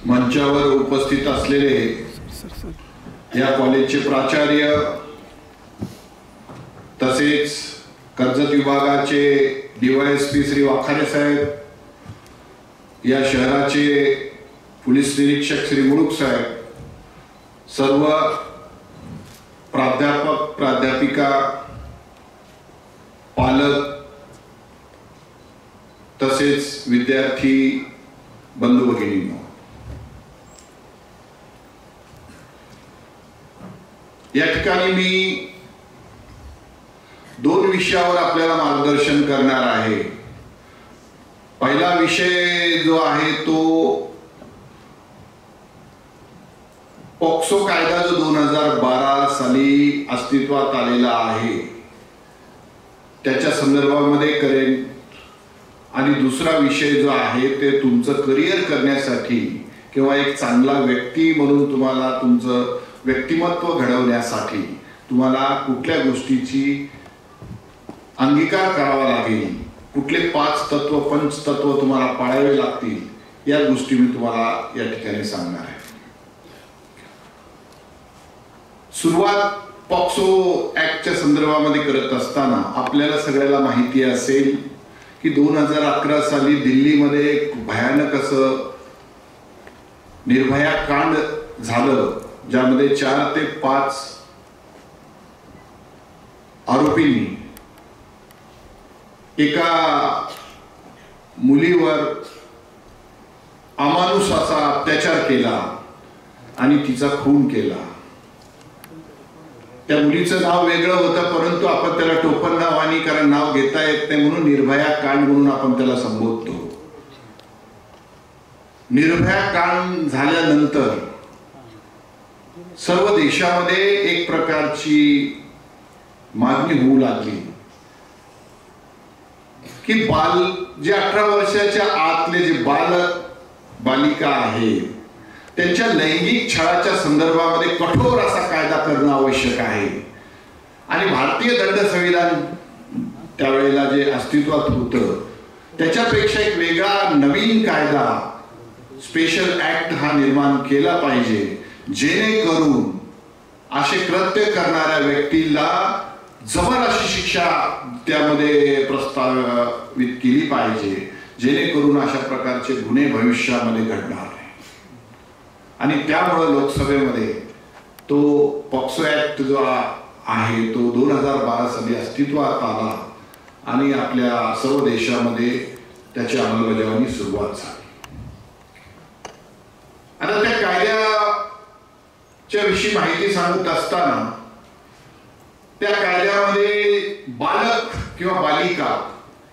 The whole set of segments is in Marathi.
मंचावर उपस्थित असलेले या कॉलेजचे प्राचार्य तसेच कर्जत विभागाचे डीवायएसपी श्री वाखारे साहेब, या शहराचे पोलीस निरीक्षक श्री मुळूक साहेब, सर्व प्राध्यापक प्राध्यापिका, पालक तसेच विद्यार्थी बंधू भगिनींनो, या ठिकाणी मी दोन विषयावर आपल्याला मार्गदर्शन करणार आहे। पहिला विषय जो आहे तो पॉक्सो कायदा जो 2012 साली अस्तित्वात आलेला आहे त्याच्या संदर्भामध्ये करेन, आणि दुसरा विषय जो आहे ते तुमचं करिअर करण्यासाठी किंवा एक चांगला व्यक्ती म्हणून तुम्हाला तुमचं व्यक्तिमत्व घडवण्यासाठी तुम्हाला कुठल्या गोष्टीची अंगीकार करावा लागेल, कुठले 5 तत्व पंचतत्व तुम्हाला पाळावे लागतील, या गोष्टी मी तुम्हाला या ठिकाणी सांगणार आहे। सुरुवात पॉक्सो ऍक्टच्या संदर्भामध्ये करत असताना आपल्याला सगळ्याला माहिती असेल की 2011 साली दिल्लीमध्ये भयानक असं निर्भया कांड झालं, ज्यामध्ये 4 ते 5 आरोपींनी एका मुलीवर अमानुष असा अत्याचार केला आणि तिचा खून केला। त्या मुलीचं नाव वेगळं होतं, परंतु आपण त्याला टोपण नावानी, कारण नाव घेता येत नाही म्हणून निर्भया कांड म्हणून आपण त्याला संबोधतो। निर्भया कांड झाल्यानंतर सर्व देशामध्ये एक प्रकारची मागणी होऊ लागली की जे 18 वर्षाच्या आतले जे बालिका आहेत त्यांच्या लैंगिक छळाच्या संदर्भामध्ये कठोर असा कायदा करणं आवश्यक आहे। आणि भारतीय दंड संविधान त्यावेळेला जे अस्तित्वात होतं त्याच्यापेक्षा एक वेगळा नवीन कायदा स्पेशल ऍक्ट हा निर्माण केला पाहिजे, जेणेकरून असे कृत्य करणाऱ्या व्यक्तीला जबर अशी शिक्षा त्यामध्ये प्रस्तावित केली पाहिजे, जेणेकरून अशा प्रकारचे गुन्हे भविष्यामध्ये घडणार नाही। आणि त्यामुळे लोकसभेमध्ये तो पॉक्सो ऍक्ट जो आहे तो 2012 साली अस्तित्वात आला आणि आपल्या सर्व देशामध्ये त्याची अंमलबजावणी सुरुवात झाली। आता त्या कायद्याच्या विषयी माहिती सांगत असताना त्या कायद्यामध्ये बालक किंवा बालिका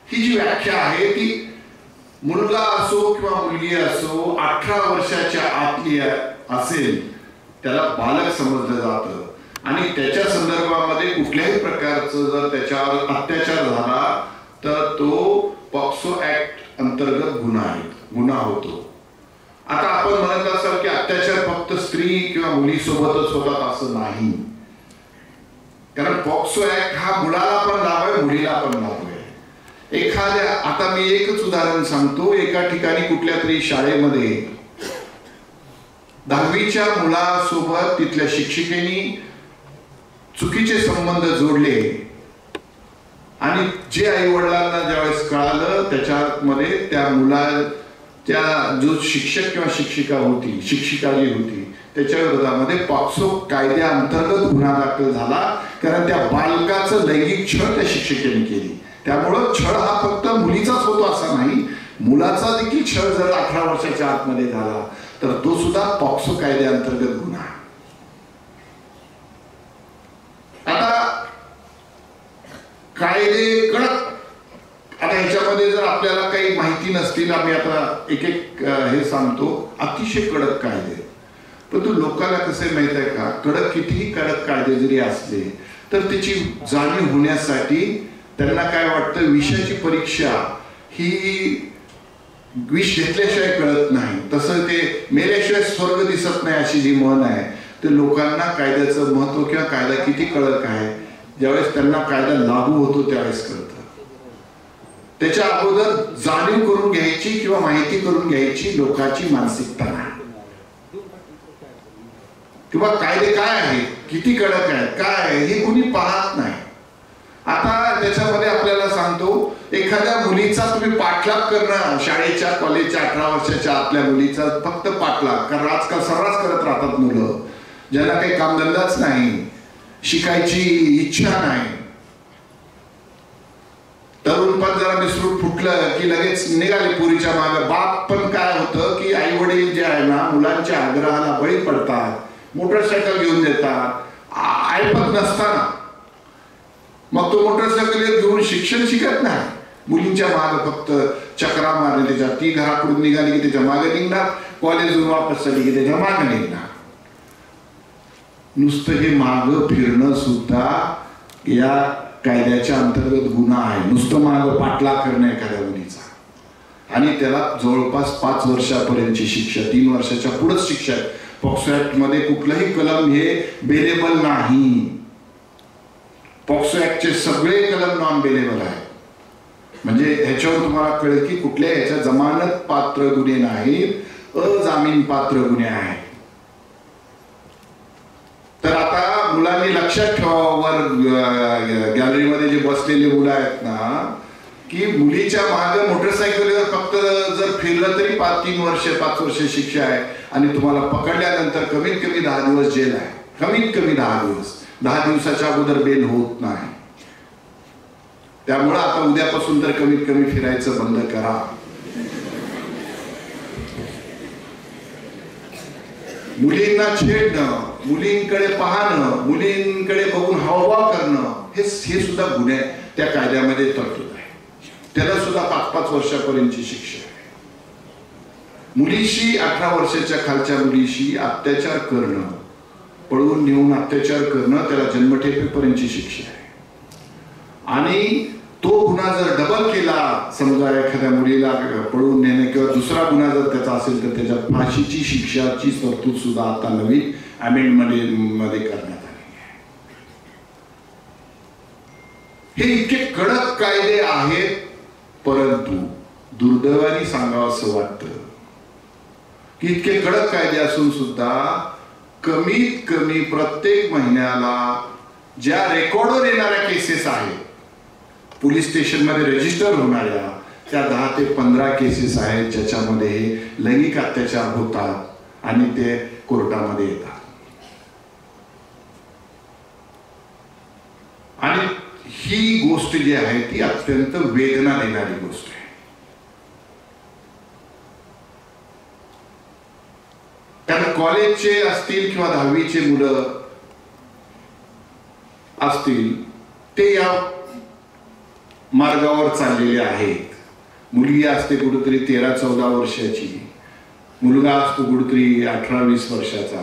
ही जी व्याख्या आहे ती मुलगा असो किंवा मुलगी असो 18 वर्षाच्या आतली असेल त्याला बालक समजलं जातं, आणि त्याच्या संदर्भामध्ये कुठल्याही प्रकारचं जर त्याच्यावर अत्याचार झाला तर तो पॉक्सो ऍक्ट अंतर्गत गुन्हा होतो। आता आपण म्हणत असाल की अत्याचार फक्त स्त्री किंवा मुलीसोबतच होतात असं नाही, कारण पॉक्सो ऍक्ट हा मुलाला पण लागू आहे मुलीला पण लागू आहे। एखाद्या, आता मी एकच उदाहरण सांगतो, एका ठिकाणी कुठल्या तरी शाळेमध्ये 10वीच्या मुलासोबत तिथल्या शिक्षिकेनी चुकीचे संबंध जोडले आणि जे आई वडिलांना ज्यावेळेस कळालं त्याच्यामध्ये त्या मुलाच्या जो शिक्षक किंवा शिक्षिका जी होती त्याच्या विरोधामध्ये पॉक्सो कायद्याअंतर्गत गुन्हा दाखल झाला, कारण त्या बालकाचं लैंगिक छळ त्या शिक्षिकेने केली। त्यामुळं छळ हा फक्त मुलीचाच होतो असा नाही, मुलाचा देखील छळ जर 18 वर्षाच्या आतमध्ये झाला तर तो सुद्धा पॉक्सो कायद्याअंतर्गत गुन्हा। आता कायदे कडक, आता ह्याच्यामध्ये जर आपल्याला काही माहिती नसतील, आम्ही आता एक हे सांगतो, अतिशय कडक कायदे, परंतु लोकांना कसं माहित आहे का, कितीही कडक कायदे जरी असले तर त्याची जाणीव होण्यासाठी त्यांना काय वाटतं, विषयाची परीक्षा ही विष घेतल्याशिवाय कळत नाही, तसं ते मेल्याशिवाय स्वर्ग दिसत नाही अशी जी म्हण आहे, ते लोकांना कायद्याचं महत्व किंवा कायदा किती कडक आहे ज्यावेळेस त्यांना कायदा लागू होतो त्यावेळेस कळतं। त्याच्या अगोदर जाणीव करून घ्यायची किंवा माहिती करून घ्यायची लोकांची मानसिकता नाही। किंवा कायदे काय आहेत, किती कडक आहेत, काय आहे हे कोणी पाहत नाही. आता त्याच्यामध्ये आपल्याला सांगतो, एखाद्या मुलीचा तुम्ही पाठलाग करणं, शाळेच्या कॉलेजच्या 18 वर्षाच्या आपल्या मुलीचा फक्त पाठलाग, कारण आजकाल सर्रास करत राहतात मुलं ज्यांना काही कामधंदाच नाही, शिकायची इच्छा नाही. तरुणपण जरा मिसळून फुटलं की लगेच निघाले पुरीच्या मागे. बाप पण काय होतं की आई वडील जे आहे ना मुलांच्या आग्रहाला बळी पडतात, मोटरसायकल घेऊन देतात ऐपत नसताना. मग तो मोटरसायकल घेऊन शिक्षण शिकत नाही, मुलींच्या मागे फक्त चक्रा मारले त्याच्या. ती घराकडून निघाली की त्याच्या मागे निघणार, कॉलेजवरून वापस चालली की त्याच्या मागे निघणार. नुसतं हे मागं फिरणं सुद्धा या कायद्याच्या अंतर्गत गुन्हा आहे. नुसतं मागं पाठलाग करणं एखाद्या मुलीचा, आणि त्याला जवळपास 5 वर्षापर्यंतची शिक्षा, 3 वर्षाच्या पुढेच शिक्षा. पॉक्सो ऍक्ट मध्ये कुठलंही कलम हे बेलेबल नाही. पॉक्सो ऍक्टचे सगळे कलम नॉन बेलेबल आहे. म्हणजे ह्याच्यावर तुम्हाला कळेल की कुठल्या ह्याच्या जमानत पात्र गुन्हे नाहीत, अजामीन पात्र गुन्हे आहेत. तर आता मुलांनी लक्षात ठेवावर गॅलरीमध्ये जे बसलेले मुलं आहेत ना, की मुलीच्या मागे मोटरसायकलीवर फक्त जर फिरलं तरी 3 वर्ष 5 वर्ष शिक्षा आहे, आणि तुम्हाला पकडल्यानंतर कमीत कमी 10 दिवस जेल आहे. कमीत कमी 10 दिवस. 10 दिवसाच्या अगोदर बेल होत नाही. त्यामुळं आता उद्यापासून तर कमीत कमी फिरायचं बंद करा. मुलींना छेडणं, मुलींकडे पाहणं, मुलींकडे बघून हावभाव करणं, हे सुद्धा गुन्हे त्या कायद्यामध्ये तरतूद आहे. त्याला सुद्धा 5-5 वर्षापर्यंतची शिक्षा आहे. मुलीशी 18 वर्षाच्या खालच्या मुलीशी अत्याचार करणं, पळवून नेऊन अत्याचार करणं, त्याला जन्मठेपेपर्यंतची शिक्षा आहे. आणि तो गुन्हा जर डबल केला, समजा एखाद्या मुलीला पळवून नेणे किंवा दुसरा गुन्हा जर त्याचा असेल तर त्याच्या फाशीची शिक्षाची तरतूद सुद्धा आता नवीन अमेंडमेंटमध्ये करण्यात आली आहे. हे इतके कडक कायदे आहेत, परंतु दुर्दैवाने सांगावं असं वाटतं की इतके कडक कायदे असून सुद्धा कमीत कमी प्रत्येक महिन्याला ज्या रेकॉर्डवर येणाऱ्या केसेस आहेत, पोलीस स्टेशनमध्ये रजिस्टर होणाऱ्या, त्या 10 ते 15 केसेस आहेत ज्याच्यामध्ये लैंगिक अत्याचार होतात आणि ते कोर्टामध्ये येतात. आणि ही गोष्ट जी आहे ती अत्यंत वेदना देणारी गोष्ट आहे. कारण कॉलेजचे असतील किंवा 10वीचे मुलं असतील, ते या मार्गावर चाललेले आहेत. मुलगी असते कुठेतरी 13-14 वर्षाची, मुलगा असतो कुठेतरी 18-20 वर्षाचा.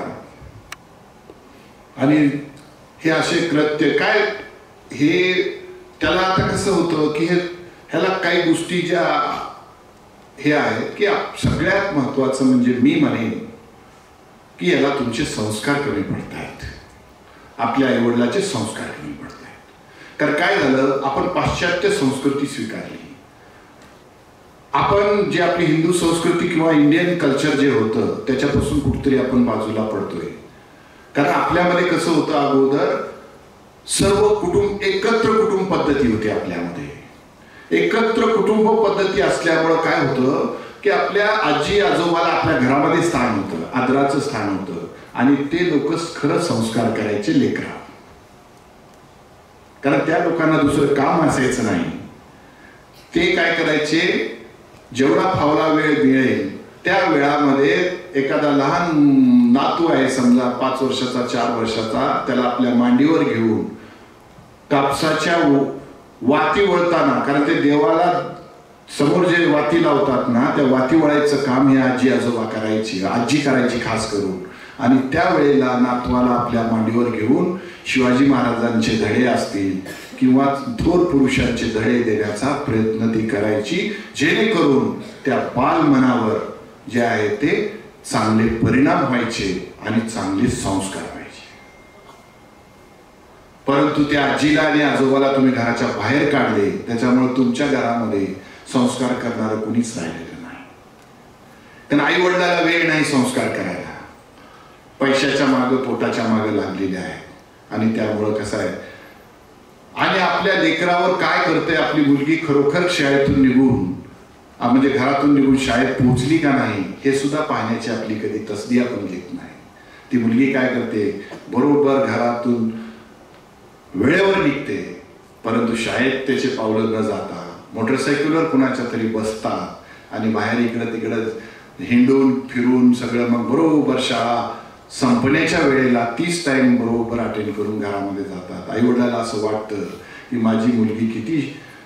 आणि हे असे कृत्य काय, हे त्याला आता कसं होतं की ह्याला काही गोष्टी ज्या हे आहेत की सगळ्यात महत्वाचं म्हणजे मी म्हणेन की याला तुमचे संस्कार कमी पडतायत, आपल्या आईवडिलाचे संस्कार कमी पडतात. कारण काय झालं, आपण पाश्चात्य संस्कृती स्वीकारली. आपण जे आपली हिंदू संस्कृती किंवा इंडियन कल्चर जे होतं त्याच्यापासून कुठेतरी आपण बाजूला पडतोय. कारण आपल्यामध्ये कसं होतं, अगोदर सर्व कुटुंब, एकत्र कुटुंब पद्धती होती आपल्यामध्ये. एकत्र कुटुंब पद्धती असल्यामुळं काय होतं की आपल्या आजी आजोबाला आपल्या घरामध्ये स्थान होतं, आदराचं स्थान होतं, आणि ते लोक खरं संस्कार करायचे लेकरा. कारण त्या लोकांना दुसरं काम असायचं नाही. ते काय करायचे, जेवढा फावला वेळ मिळेल त्या वेळामध्ये एखादा लहान नातू आहे समजा 5 वर्षाचा 4 वर्षाचा, त्याला आपल्या मांडीवर घेऊन कापसाच्या वाती वळताना, कारण ते देवाला समोर जे वाती लावतात ना, त्या वाती वळायचं काम हे आजी आजोबा करायची, आजी करायची खास करून. आणि त्यावेळेला नातवाला आपल्या मांडीवर घेऊन शिवाजी महाराजांचे धडे असतील किंवा थोर पुरुषांचे धडे देण्याचा प्रयत्न ती करायची, जेणेकरून त्या बालमनावर जे आहे ते चांगले परिणाम व्हायचे आणि चांगले संस्कार व्हायचे. परंतु त्या आजीला आणि आजोबाला तुम्ही घराच्या बाहेर काढले, त्याच्यामुळे तुमच्या घरामध्ये संस्कार करणारं कुणीच राहिलेलं नाही. कारण आई वडिलांना वेळ नाही संस्कार करायला. पैशाच्या मागे पोटाच्या मागे लागलेले आहेत. आणि त्यामुळं कसं आहे, आणि आपल्या लेकरावर काय करते आपली मुलगी, खरोखर शाळेतून निघून म्हणजे घरातून निघून शाळेत पोहोचली का नाही हे सुद्धा पाहण्याची आपली कधी तसदी आपण घेत नाही. ती मुलगी काय करते, बरोबर घरातून वेळेवर निघते, परंतु शाळेत त्याचे पावलं न जाता मोटरसायकलवर कुणाच्या तरी बसतात आणि बाहेर इकडं तिकडं हिंडून फिरून सगळं मग बरोबर शाळा संपण्याच्या वेळेला तीच टाइम बरोबर अटेंड करून घरामध्ये जातात. आईवडिलांना असं वाटतं की माझी मुलगी किती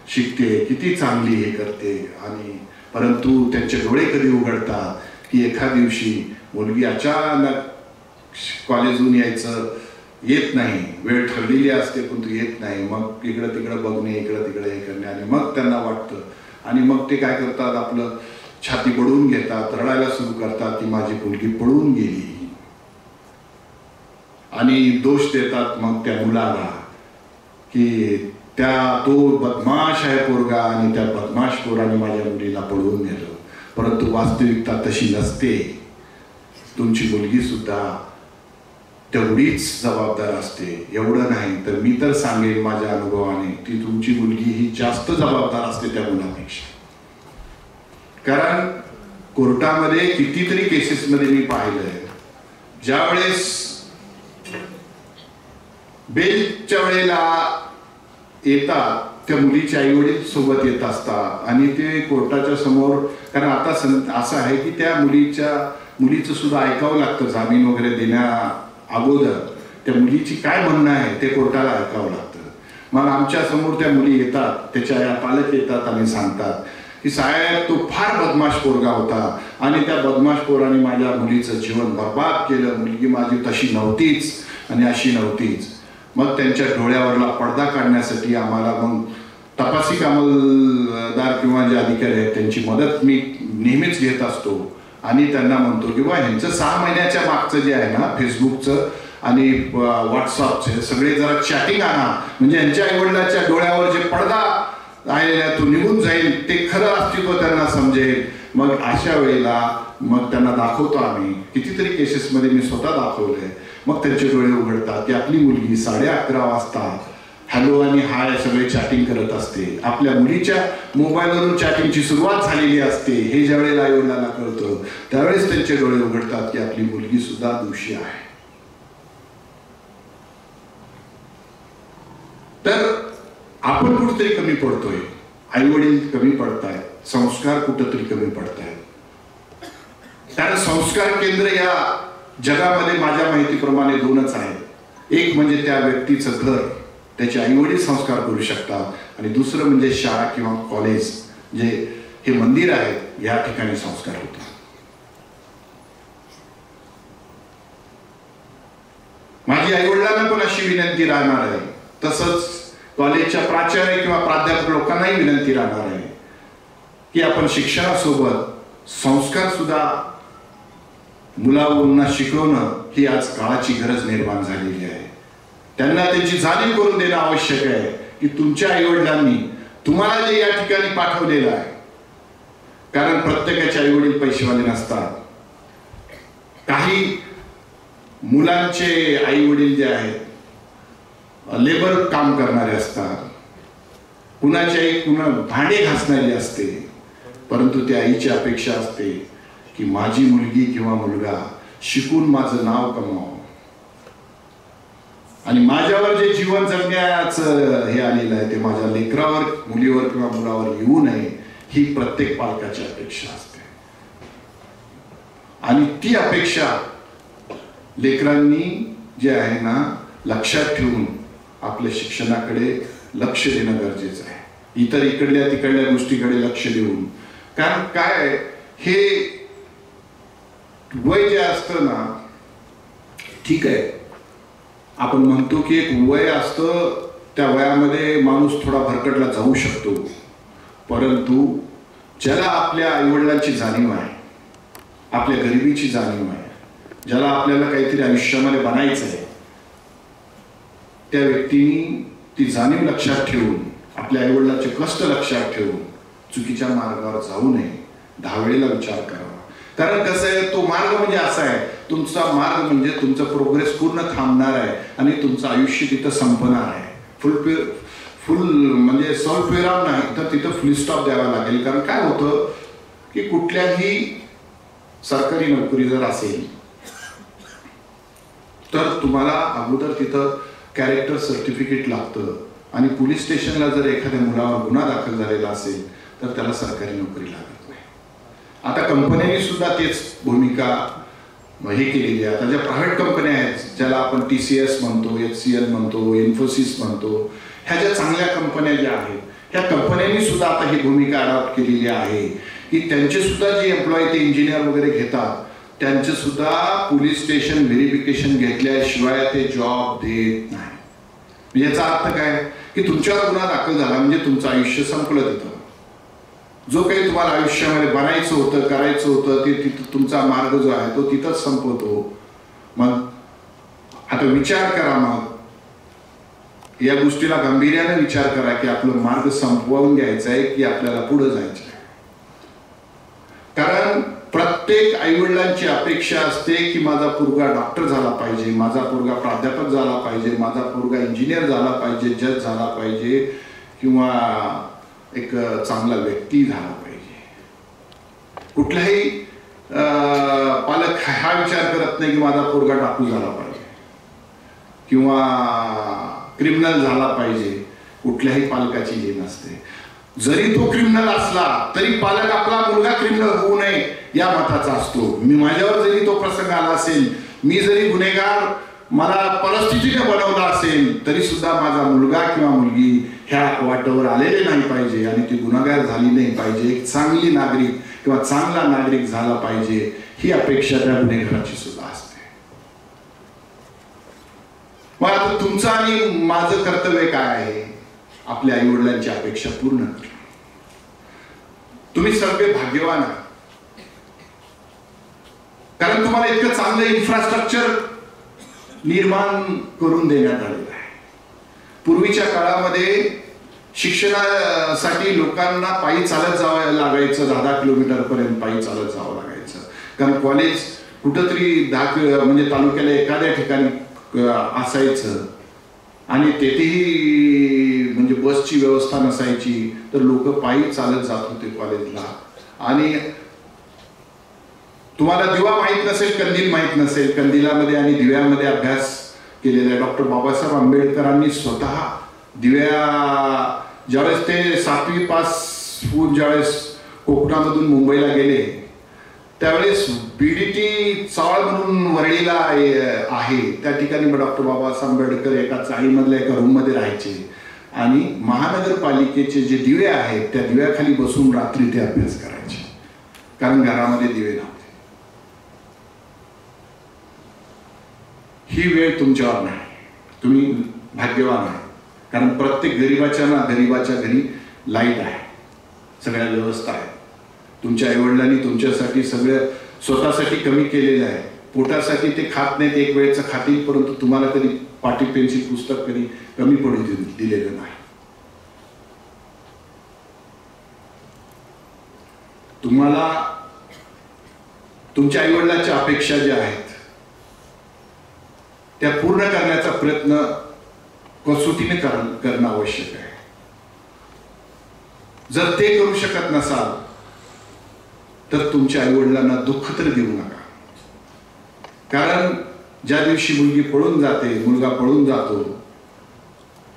शिकते, किती चांगली हे करते, आणि परंतु त्यांचे डोळे कधी उघडतात की एखाद दिवशी मुलगी अचानक कॉलेजहून यायचं येत नाही, वेळ ठरलेली असते पण तू येत नाही, मग इकडं तिकडं बघणे, इकडं तिकडं हे करणे, आणि मग त्यांना वाटतं आणि मग ते काय करतात, आपलं छाती पडवून घेतात, रडायला सुरू करतात की माझी मुलगी पळून गेली, आणि दोष देतात मग त्या मुलाला की तो बदमाश आहे पोरगा आणि त्या बदमाश पोराने माझ्या मुलीला पळवून नेलं. परंतु वास्तविकता तशी नसते. तुमची मुलगी सुद्धा तेवढीच जबाबदार असते. एवढं नाही तर मी तर सांगेन माझ्या अनुभवाने ती तुमची मुलगी ही जास्त जबाबदार असते त्या मुलापेक्षा. कारण कोर्टामध्ये कितीतरी केसेसमध्ये मी पाहिलंय, ज्यावेळेस बेलच्या वेळेला येतात त्या मुलीचे आई वडील सोबत येत असतात आणि ते कोर्टाच्या समोर, कारण आता असं आहे की त्या मुलीचं सुद्धा ऐकावं लागतं. जामीन वगैरे देण्या अगोदर त्या मुलीची काय म्हणणं आहे ते कोर्टाला ऐकावं लागतं. मग आमच्या समोर त्या मुली येतात, त्याच्या पालक येतात आणि सांगतात की साहेब तो फार बदमाश पोरगा होता आणि त्या बदमाश पोराने माझ्या मुलीचं जीवन बर्बाद केलं, मुलगी माझी तशी नव्हतीच आणि अशी नव्हतीच. मग त्यांच्या डोळ्यावरला पडदा काढण्यासाठी आम्हाला मग तपासिक अंमलदार किंवा जे अधिकारी आहेत त्यांची मदत मी नेहमीच घेत असतो आणि त्यांना म्हणतो की बा ह्यांचं 6 महिन्याच्या मागचं जे आहे ना फेसबुकचं आणि व्हॉट्सअपचे सगळे जरा चॅटिंग आणा, म्हणजे यांच्या आईवडिलाच्या डोळ्यावर जे पडदा आहे तो निघून जाईल, ते खरं अस्तित्व त्यांना समजेल. मग अशा वेळेला मग त्यांना दाखवतो आम्ही, कितीतरी केसेसमध्ये मी स्वतः दाखवलंय. मग त्यांचे डोळे उघडतात की आपली मुलगी 11:30 वाजता हॅलो आणि हाय सगळे चॅटिंग करत असते. आपल्या मुलीच्या मोबाईलवरून चॅटिंगची सुरुवात झालेली असते. हे ज्या वेळेला आईवडिलांना कळतं त्यावेळेस त्यांचे डोळे उघडतात की आपली मुलगी सुद्धा दोषी आहे. तर आपण कुठेतरी कमी पडतोय, आई वडील कमी पडतायत, संस्कार कुठेतरी कमी पडतायत. कारण संस्कार केंद्र या जगामध्ये माझ्या माहितीप्रमाणे 2च आहेत. एक म्हणजे त्या व्यक्तीचं घर, त्याचे आई वडील संस्कार करू शकतात, आणि दुसरं म्हणजे शाळा किंवा कॉलेज जे हे मंदिर आहे या ठिकाणी संस्कार होतात. माझी आई वडिलांना पण अशी विनंती राहणार आहे, तसंच कॉलेजच्या प्राचार्य किंवा प्राध्यापक लोकांनाही विनंती राहणार आहे की आपण शिक्षणासोबत संस्कार सुद्धा मुलांना शिकवणं ही आज काळाची गरज निर्माण झालेली आहे. त्यांना त्यांची जाणीव करून देणं आवश्यक आहे की तुमच्या आईवडिलांनी तुम्हाला जे या ठिकाणी पाठवलेलं आहे, कारण प्रत्येकाचे आईवडील पैसेवाले नसतात. काही मुलांचे आईवडील जे आहेत लेबर काम करणारे असतात, कुणाची आई भांडे घासणारी असते, परंतु त्या आईची अपेक्षा असते की माझी मुलगी किंवा मुलगा शिकून माझं नाव कमावं आणि माझ्यावर जे जीवन जगण्याचं हे आलेलं आहे ते माझ्या लेकरावर, मुलीवर किंवा मुलावर येऊ नये, ही प्रत्येक पालकाची अपेक्षा असते. आणि ती अपेक्षा लेकरांनी जे आहे ना लक्षात ठेवून आपल्या शिक्षणाकडे लक्ष देणं गरजेचं आहे. इतर इकडल्या तिकडल्या गोष्टीकडे लक्ष देऊन, कारण काय हे वय जे असतं ना, ठीक आहे आपण म्हणतो की एक वय असतं, त्या वयामध्ये माणूस थोडा भरकटला जाऊ शकतो, परंतु ज्याला आपल्या आईवडिलांची जाणीव आहे, आपल्या गरिबीची जाणीव आहे, ज्याला आपल्याला काहीतरी आयुष्यामध्ये बनायचं आहे, त्या व्यक्तीने ती जाणीव लक्षात ठेवून, आपल्या आईवडिलांचे कष्ट लक्षात ठेवून चुकीच्या मार्गावर जाऊ नये, 10 वेळेला विचार करावा. कारण कसं आहे, तो मार्ग म्हणजे असा आहे, तुमचा मार्ग म्हणजे तुमचा प्रोग्रेस पूर्ण थांबणार आहे आणि तुमचं आयुष्य तिथं संपणार आहे. फुल म्हणजे स्वल्पविराम नाही तर तिथं फुल स्टॉप द्यावा लागेल. कारण काय होतं की कुठल्याही सरकारी नोकरी जर असेल तर तुम्हाला अगोदर तिथं कॅरेक्टर सर्टिफिकेट लागतं आणि पोलीस स्टेशनला जर एखाद्या मुलावर गुन्हा दाखल झालेला असेल तर त्याला सरकारी नोकरी लागत नाही. आता कंपन्यांनी सुद्धा तेच भूमिका हे केलेली आहे. आता ज्या प्रायव्हेट कंपन्या आहेत, ज्याला आपण TCS म्हणतो, HCL म्हणतो, इन्फोसिस म्हणतो, ह्या ज्या चांगल्या कंपन्या ज्या आहेत, ह्या कंपन्यांनी सुद्धा आता ही भूमिका अडॉप्ट केलेली आहे की त्यांचे सुद्धा जे एम्प्लॉई ते इंजिनियर वगैरे घेतात त्यांचे सुद्धा पोलीस स्टेशन व्हेरिफिकेशन घेतल्याशिवाय ते जॉब देत नाही. याचा अर्थ काय की तुमच्यावर गुन्हा दाखल झाला म्हणजे तुमचं आयुष्य संपलं. तिथं जो काही तुम्हाला आयुष्यामध्ये बनायचं होतं, करायचं होतं, ते तिथं तुमचा मार्ग जो आहे तो तिथंच संपवतो. मग आता विचार करा, मग या गोष्टीला गांभीर्याने विचार करा की आपलं मार्ग संपवून घ्यायचा आहे की आपल्याला पुढे जायचं आहे. कारण प्रत्येक आईवडिलांची अपेक्षा असते की माझा पोरगा डॉक्टर झाला पाहिजे, माझा पोरगा प्राध्यापक झाला पाहिजे, माझा पोरगा इंजिनियर झाला पाहिजे, जज झाला पाहिजे किंवा एक चांगला व्यक्ती झाला पाहिजे. कुठलाही पालक हा विचार करत नाही की माझा पोरगा डाकू झाला पाहिजे किंवा क्रिमिनल झाला पाहिजे. कुठल्याही पालकाची हे नसते. जरी तो क्रिमिनल असला तरी पालक आपला मुलगा क्रिमिनल होऊ नये या मताचा असतो. मी माझ्यावर जरी तो प्रसंग आला असेल, मी जरी गुन्हेगार मला परिस्थितीने बनवला असेल, तरी सुद्धा माझा मुलगा किंवा मुलगी ह्या वाटेवर आलेले नाही पाहिजे आणि ती गुन्हेगार झाली नाही पाहिजे. एक चांगली नागरिक किंवा चांगला नागरिक झाला पाहिजे ही अपेक्षा त्या गुन्हेगाराची सुद्धा असते. मग आता तुमचं आणि माझं कर्तव्य काय आहे? आपल्या आई वडिलांची अपेक्षा पूर्ण करा. तुम्ही सर्व भाग्यवान आहात कारण तुम्हाला इतकं चांगलं इन्फ्रास्ट्रक्चर निर्माण करून देण्यात आलेलं आहे. पूर्वीच्या काळामध्ये शिक्षणासाठी लोकांना पायी चालत जावं लागायचं, 10 किलोमीटर पर्यंत पायी चालत जावं लागायचं. कारण कॉलेज कुठंतरी 10 म्हणजे तालुक्याला एखाद्या ठिकाणी असायचं आणि तेथेही म्हणजे बसची व्यवस्था नसायची तर लोक पायी चालत जात होते कॉलेजला. आणि तुम्हाला दिवा माहीत नसेल, कंदील माहीत नसेल, कंदिलामध्ये आणि दिव्यामध्ये अभ्यास केलेला डॉक्टर बाबासाहेब आंबेडकरांनी स्वतः दिव्या ज्यावेळेस ते 7वी पास होऊन ज्यावेळेस कोकणामधून मुंबईला गेले त्यावेळेस BDT चाळ म्हणून वरळीला आहे त्या ठिकाणी डॉक्टर बाबासाहेब आंबेडकर एका चाळीमधल्या एका रूममध्ये राहायचे आणि महानगरपालिकेचे जे दिवे आहेत त्या दिव्याखाली बसून रात्री ते अभ्यास करायचे कारण घरामध्ये दिवे नव्हते. ही वेळ तुमच्यावर नाही. तुम्ही भाग्यवान आहे कारण प्रत्येक गरीबाच्या घरी लाईट आहे, सगळ्या व्यवस्था आहे. तुमच्या आईवडिलांनी तुमच्यासाठी सगळं स्वतःसाठी कमी केलेलं आहे. पोटासाठी ते खात नाहीत, एक वेळेचं खातील, परंतु तुम्हाला कधी पाटी पेन्सिल पुस्तक कधी कमी पडू दिलेलं नाही. तुम्हाला तुमच्या आईवडिलांच्या अपेक्षा ज्या आहेत त्या पूर्ण करण्याचा प्रयत्न कसोटीने करणं आवश्यक आहे. जर ते करू शकत नसाल तर तुमच्या आईवडिलांना दुःख तर देऊ नका. कारण ज्या दिवशी मुलगी पळून जाते, मुलगा पळून जातो,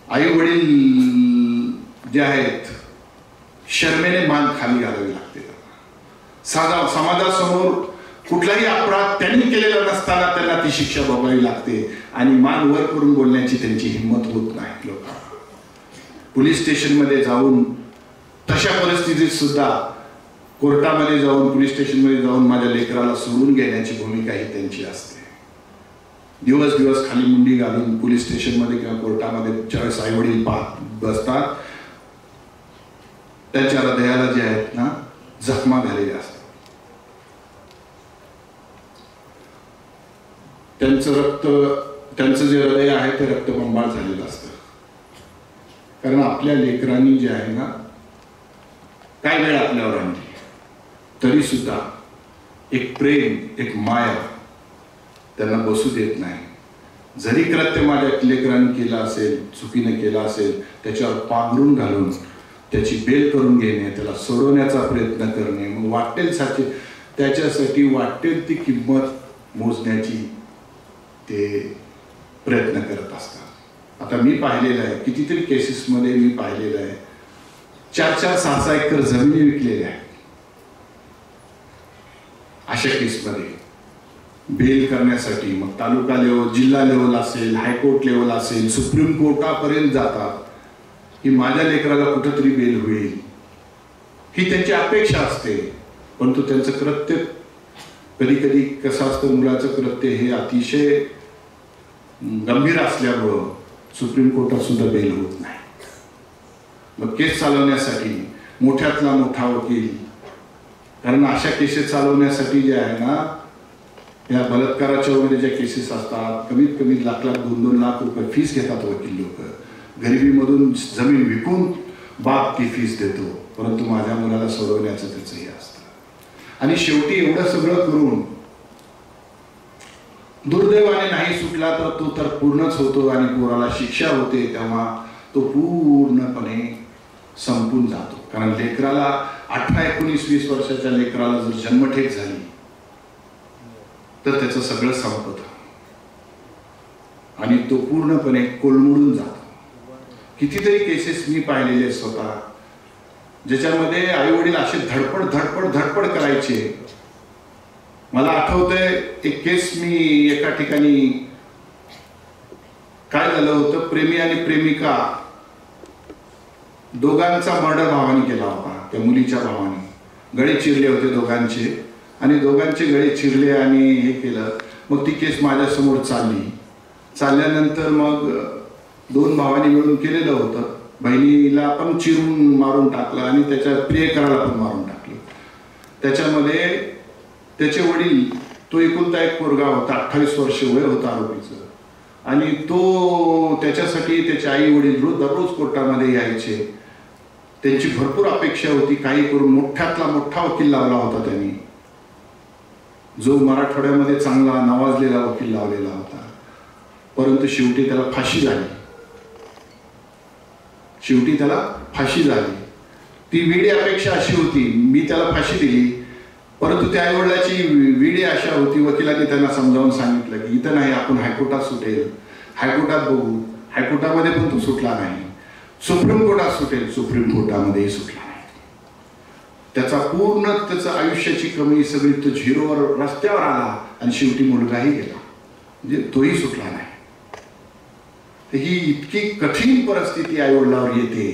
आई वडील जे आहेत शर्मेने मान खाली घालावी लागते. समाजासमोर कुठलाही अपराध त्यांनी केलेला नसताना त्यांना ती शिक्षा भोगावी लागते आणि मान वर करून बोलण्याची त्यांची हिंमत होत नाही. लोकांना पोलीस स्टेशनमध्ये जाऊन तशा परिस्थितीत सुद्धा कोर्टामध्ये जाऊन पोलीस स्टेशनमध्ये जाऊन माझ्या लेकराला सोडून घेण्याची भूमिका ही त्यांची असते. दिवस दिवस खाली मुंडी घालून पोलीस स्टेशनमध्ये किंवा कोर्टामध्ये ज्यावेळेस आई वडील बसतात त्यांच्या हृदयाला जे आहेत ना जखमा झालेल्या असतात. त्यांचं जे हृदय आहे ते रक्तबंबाळ झालेलं असतं. कारण आपल्या लेकरांनी जे आहे ना काय वेळ आपल्यावर आणली तरी सुद्धा एक प्रेम, एक माया त्यांना बसू देत नाही. जरी कृत्य माझ्या लेकरांनी केलं असेल, चुकीने केलं असेल, त्याच्यावर पांघरून घालून त्याची बेल करून घेणे, त्याला सोडवण्याचा प्रयत्न करणे, मग वाटेल साचे त्याच्यासाठी वाटेल ती किंमत मोजण्याची ते प्रयत्न करत असतात. आता मी पाहिलेलं आहे, कितीतरी केसेसमध्ये मी पाहिलेलं आहे, 4-4, 6-6 एकर जमिनी विकलेल्या आहेत. अशा केसमध्ये बेल करण्यासाठी मग तालुका लेवल, जिल्हा लेवल असेल, हायकोर्ट लेवल असेल, सुप्रीम कोर्टापर्यंत जातात की माझ्या लेकराला कुठंतरी बेल होईल, ही त्यांची अपेक्षा असते. परंतु त्यांचं कृत्य कधी कधी कसं असतं, मुलाचं कृत्य हे अतिशय गंभीर असल्यामुळं सुप्रीम कोर्टात सुद्धा बेल होत नाही. मग केस चालवण्यासाठी मोठ्यातला मोठा वकील, कारण अशा केसेस चालवण्यासाठी जे आहे ना, या बलात्काराच्या वगैरे ज्या केसेस असतात, कमीत कमी लाख 2-2 लाख रुपये फीस घेतात वकील लोक. गरिबीमधून जमीन विकून बाप ती फीस देतो, परंतु माझ्या मुलाला सोडवण्याचं त्याचं हे असतं. आणि शेवटी एवढं सगळं करून दुर्दैवाने नाही सुटला तर तो तर पूर्णच होतो आणि पोराला शिक्षा होते, तेव्हा तो पूर्णपणे संपून जातो. कारण लेकराला 18, 19, 20 वर्षाच्या लेकराला जर जन्मठेप झाली तर त्याचं सगळं संपतं आणि तो पूर्णपणे कोलमडून जातो. कितीतरी केसेस मी पाहिलेले स्वतः, ज्याच्यामध्ये आई वडील असे धडपड धडपड धडपड करायचे. मला आठवतंय एक केस, मी एका ठिकाणी काय झालं होतं, प्रेमी आणि प्रेमिका दोघांचा मर्डर भावाने केला होता. त्या मुलीच्या भावाने गळे चिरले होते दोघांचे, आणि दोघांचे गळे चिरले आणि हे केलं. मग ती केस माझ्यासमोर चालल्यानंतर मग 2 भावांनी मिळून केलेलं होतं. बहिणीला पण चिरून मारून टाकलं आणि त्याच्या प्रियकराला पण मारून टाकलं. त्याच्यामध्ये त्याचे वडील, तो एकुलता एक पोरगा होता, 28 वर्ष वय होतं आरोपीचं, आणि तो त्याच्यासाठी त्याचे आई वडील दररोज कोर्टामध्ये यायचे. त्यांची भरपूर अपेक्षा होती, काही करून मोठ्यातला मोठा वकील लावला होता त्यांनी, जो मराठवाड्यामध्ये चांगला नावाजलेला वकील लावलेला होता. परंतु शेवटी त्याला फाशी झाली. ती वेडी अपेक्षा अशी होती, मी त्याला फाशी दिली, परंतु त्या आईवडिलाची वेडी आशा होती, वकिलांनी त्यांना समजावून सांगितलं की इथं नाही, आपण हायकोर्टात सुटेल, हायकोर्टात बघू. हायकोर्टामध्ये पण तो सुटला नाही. सुप्रीम कोर्टात सुटेल, सुप्रीम कोर्टामध्येही सुटला नाही. त्याचं आयुष्याची कमी सगळी तो झिरोवर रस्त्यावर आला आणि शेवटी मुलगाही गेला, म्हणजे तोही सुटला नाही. ही इतकी कठीण परिस्थिती आईवडिलावर येते.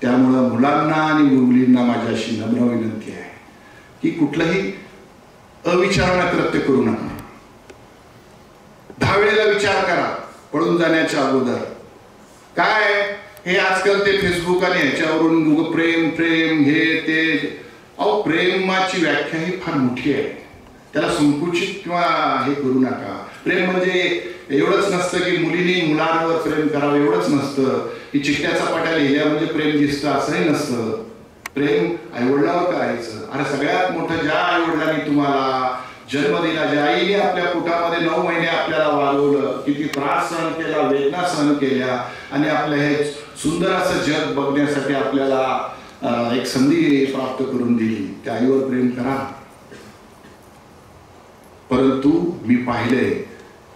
त्यामुळं मुलांना आणि मुलींना माझी अशी नम्र विनंती आहे की कुठलंही अविचारानं कृत्य करू नका. 10 वेळेला विचार करा पळून जाण्याच्या अगोदर. काय हे आजकाल ते फेसबुक आणि ह्याच्यावरून प्रेम प्रेम हे ते, अहो प्रेमाची व्याख्या ही फार मोठी आहे, त्याला संकुचित किंवा हे करू नका. प्रेम म्हणजे एवढंच नसतं की मुलीने मुलांवर प्रेम करावं, एवढंच नसतं की चिठ्ठ्याचा पाट्या लिहिल्या म्हणजे प्रेम दिसतं, असंही नसतं. प्रेम आईवडिलावर करायचं. अरे सगळ्यात मोठं, ज्या आईवडिलांनी तुम्हाला जन्म दिला, ज्या आईने आपल्या पोटामध्ये 9 महिने आपल्याला वाढवलं, किती त्रास सहन केला, वेदना सहन केल्या, आणि आपलं हे सुंदर असं जग बघण्यासाठी आपल्याला एक संधी प्राप्त करून दिली, त्या आईवर प्रेम करा. परंतु मी पाहिलंय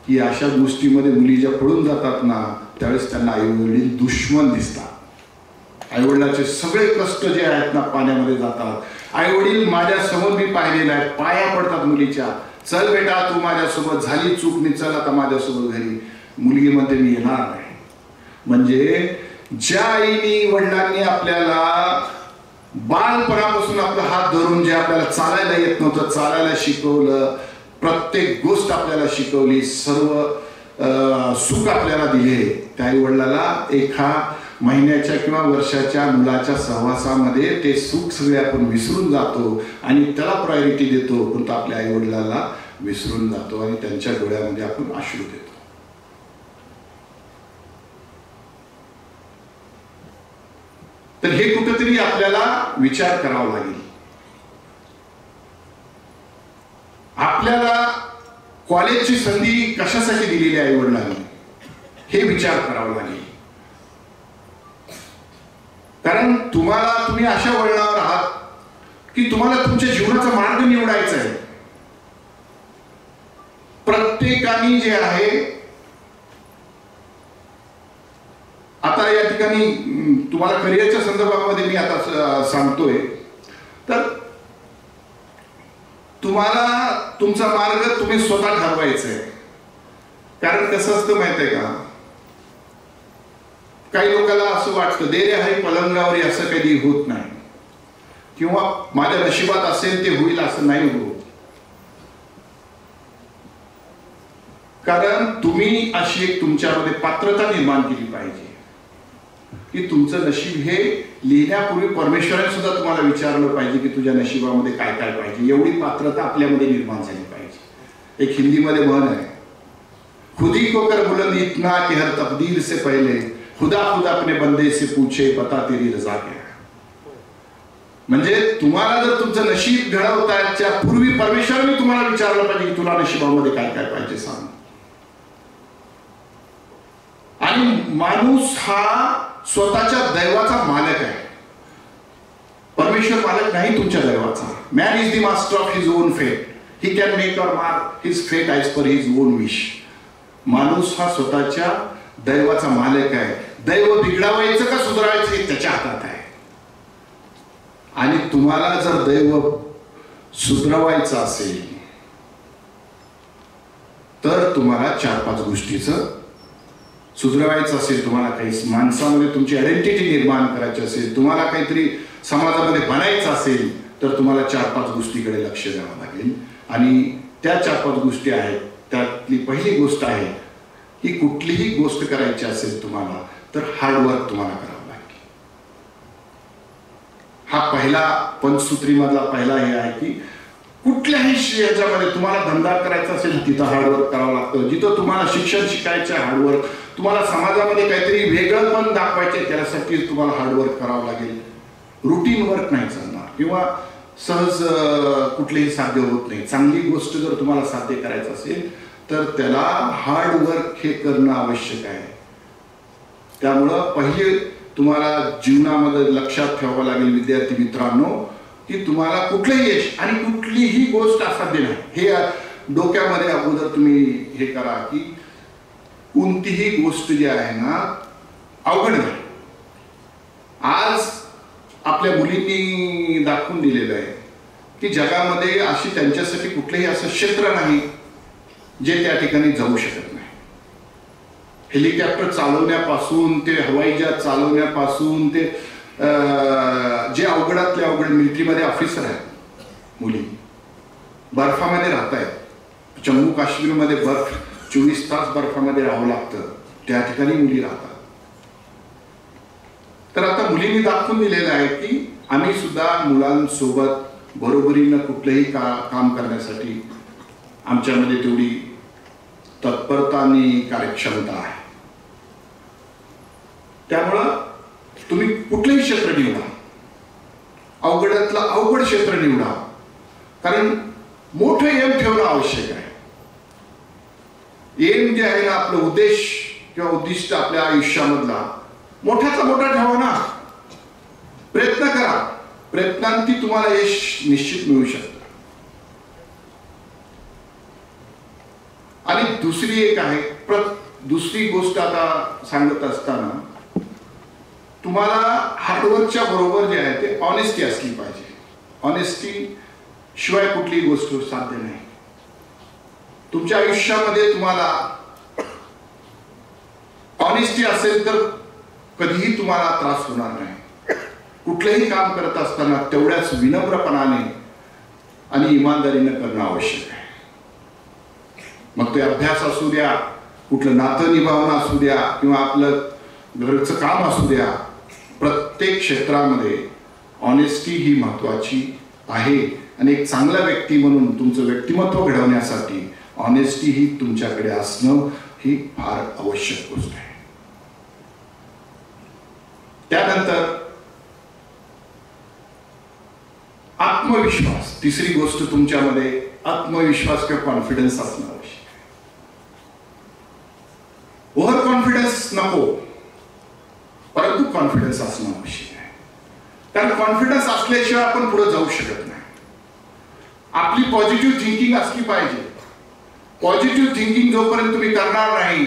की अशा गोष्टीमध्ये मुली ज्या पळून जातात ना, त्यावेळेस त्यांना आईवडील दुश्मन दिसतात. आईवडिलाचे सगळे कष्ट जे आहेत ना पाण्यामध्ये जातात. आईवडील माझ्यासमोर मी पाहिलेलं आहे, पाया पडतात मुलीच्या, चल बेटा तू माझ्यासोबत, झाली चूक मी, चल आता माझ्यासोबत घरी. मुलगी म्हणते मी येणार नाही. म्हणजे ज्या आईनी वडिलांनी आपल्याला बालपणापासून आपला हात धरून जे आपल्याला चालायला येत नव्हतं, चालायला शिकवलं, प्रत्येक गोष्ट आपल्याला शिकवली, सर्व सुख आपल्याला दिले, त्या आई वडिलाला एका महिन्याच्या किंवा वर्षाच्या मुलाच्या सहवासामध्ये ते सुख सगळे आपण विसरून जातो आणि त्याला प्रायोरिटी देतो, पण तो आपल्या आई वडिलाला विसरून जातो आणि त्यांच्या डोळ्यामध्ये आपण अश्रू देतो. तर हे कुठेतरी आपल्याला विचार करावा लागेल. आपल्याला कॉलेजची संधी कशासाठी दिलेली आहे वडिलांनी हे विचार करावा लागेल. कारण तुम्ही अशा वळणावर आहात की तुम्हाला तुमच्या जीवनाचा मार्ग निवडायचा आहे. प्रत्येकाने जे आहे, आता या ठिकाणी तुम्हाला करिअरच्या संदर्भामध्ये मी आता सांगतोय, तर तुम्हाला तुमचा मार्ग तुम्ही स्वतः ठरवायचा आहे. कारण कसं असतं माहित आहे का, काही लोकांना असं वाटतं दे रे हरी पलंगावरी, असं कधी होत नाही, किंवा माझ्या नशिबात असेल ते होईल असं नाही होत. कारण तुम्ही अशी एक तुमच्यामध्ये पात्रता निर्माण केली पाहिजे की तुमचं नशीब हे लिहिण्यापूर्वी परमेश्वराने सुद्धा तुम्हाला विचारलं पाहिजे की तुझ्या नशिबामध्ये काय काय पाहिजे. एवढी पात्रता आपल्यामध्ये निर्माण झाली पाहिजे. एक हिंदीमध्ये म्हण आहे, खुदी को कर बुलंद इतना कि हर तकदीर से पहले खुदा खुद अपने बंदे से पूछे बता तेरी रजा क्या. म्हणजे तुम्हाला जर तुमचं नशीब घडवताच्या पूर्वी परमेश्वराने तुम्हाला विचारलं पाहिजे की तुला नशिबामध्ये काय काय पाहिजे सांग. आणि माणूस हा स्वतःच्या दैवाचा मालक आहे. परमेश्वर मालक नाही तुमच्या दैवाचा. Man is the master of his own fate. He can make or mar his fate as per his own wish. माणूस हा स्वतःच्या दैवाचा मालक आहे. दैव बिघडावायचं का सुधारायचं हे त्याच्या हातात आहे. आणि तुम्हाला जर दैव सुधरवायचं असेल तर तुम्हाला 4-5 गोष्टीचं सुधरवायचं असेल. तुम्हाला काही माणसामध्ये तुमची आयडेंटिटी निर्माण करायची असेल, तुम्हाला काहीतरी समाजामध्ये बनायचं असेल, तर तुम्हाला 4-5 गोष्टीकडे लक्ष द्यावं लागेल. आणि त्या 4-5 गोष्टी आहेत. त्यातली पहिली गोष्ट आहे की कुठलीही गोष्ट करायची असेल तुम्हाला तर हार्डवर्क तुम्हाला करावं लागेल. हा पहिला पंचसूत्रीमधला पहिला हे आहे की कुठल्याही याच्यामध्ये तुम्हाला धंदा करायचा असेल तिथं हार्डवर्क करावं लागतं. जिथं तुम्हाला शिक्षण शिकायचं हार्डवर्क, तुम्हाला समाजामध्ये काहीतरी वेगळं पण दाखवायचे त्यासाठी तुम्हाला हार्डवर्क करावं लागेल. रुटीन वर्क नाही चालणार किंवा सहज कुठलेही साध्य होत नाही. चांगली गोष्ट जर तुम्हाला साध्य करायचं असेल तर त्याला हार्डवर्क हे करणं आवश्यक आहे. त्यामुळं पहिले तुम्हाला जीवनामध्ये लक्षात ठेवावं लागेल विद्यार्थी मित्रांनो की तुम्हाला कुठलंही यश आणि कुठलीही गोष्ट असाध्य नाही हे डोक्यामध्ये अगोदर तुम्ही हे करा की कोणतीही गोष्ट जी आहे ना अवघड नाही. आज आपल्या मुलींनी दाखवून दिलेलं आहे की जगामध्ये अशी त्यांच्यासाठी कुठलंही असं क्षेत्र नाही जे त्या ठिकाणी जाऊ शकत नाही. हेलिकॉप्टर चालवण्यापासून ते हवाई जहाज चालवण्यापासून ते जे अवघडातले अवघड मिलिटरीमध्ये ऑफिसर आहेत, मुली बर्फामध्ये राहत आहेत. जम्मू काश्मीरमध्ये बर्फ 24 तास बर्फामध्ये राहावं लागतं, त्या ठिकाणी मुली राहतात. तर आता मुलींनी दाखवून दिलेलं आहे की आम्ही सुद्धा मुलांसोबत बरोबरीनं कुठलंही काम करण्यासाठी आमच्यामध्ये तेवढी तत्परता आणि कार्यक्षमता आहे. त्यामुळं तुम्ही कुठलंही क्षेत्र निवडा, अवघडातलं अवघड क्षेत्र निवडा, कारण मोठं एम ठेवणं आवश्यक आहे. एम जे आहे ना आपलं उद्देश किंवा उद्दिष्ट आपल्या आयुष्यामधला मोठ्याचा मोठा ठेवा ना. प्रयत्न करा, प्रयत्नांती तुम्हाला यश निश्चित मिळू शकतं. आणि दुसरी एक आहे, दुसरी गोष्ट आता सांगत असताना तुम्हाला हार्डवर्कच्या बरोबर जे आहे ते ऑनेस्टी असली पाहिजे. ऑनेस्टी शिवाय कुठली गोष्ट साध्य नाही. तुमच्या आयुष्यामध्ये तुम्हाला ऑनेस्टी असेल तर कधीही तुम्हाला त्रास होणार नाही. कुठलंही काम करत असताना तेवढ्याच विनम्रपणाने आणि इमानदारीने करणं आवश्यक आहे. मग ते अभ्यास असू द्या, कुठलं नातं निभावणं असू द्या किंवा आपलं घरचं काम असू द्या, प्रत्येक क्षेत्रामध्ये ऑनेस्टी ही महत्वाची आहे. आणि एक चांगला व्यक्ती म्हणून तुमचं व्यक्तिमत्व घडवण्यासाठी ऑनेस्टी ही तुमच्याकडे असणं ही फार आवश्यक गोष्ट आहे. त्यानंतर आत्मविश्वास, तिसरी गोष्ट तुमच्यामध्ये आत्मविश्वास किंवा कॉन्फिडन्स असणं आवश्यक आहे. ओव्हर कॉन्फिडन्स नको, परंतु कॉन्फिडन्स असणं आवश्यक आहे. कारण कॉन्फिडन्स असल्याशिवाय आपण पुढे जाऊ शकत नाही. आपली पॉझिटिव्ह थिंकिंग असली पाहिजे. पॉझिटिव्ह थिंकिंग जोपर्यंत तुम्ही करणार नाही,